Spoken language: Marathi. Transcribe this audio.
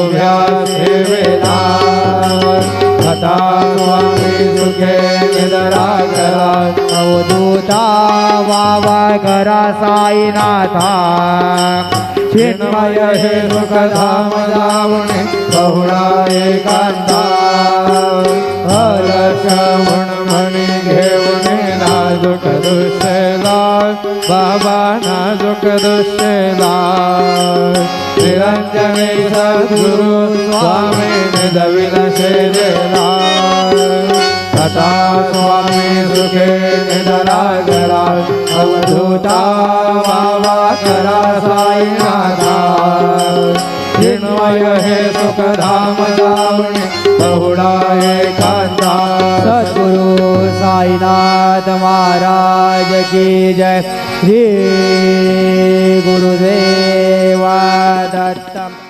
उभ्या सेवेला कथा स्वामी सुखे निदरा करा अवधूता वावा करा साईनाथा चिन्मय हे सुखधाम जावणे बहुळा एकांता हर श्रवण म्हणी घेऊन नाजूक दुष्यला बाबा नाजूक दुष्यला निरंजने सद्गुरु स्वामी निदविल शेजेला कथा स्वामी सुखे निदरा करा अवधूता वावा करा साईनाथा चिन्मय हे सुखधाम जावणे बहुळा एकांता सद्गुरु साईनाथ महाराज की जय। श्री गुरुदेवा दत्तम।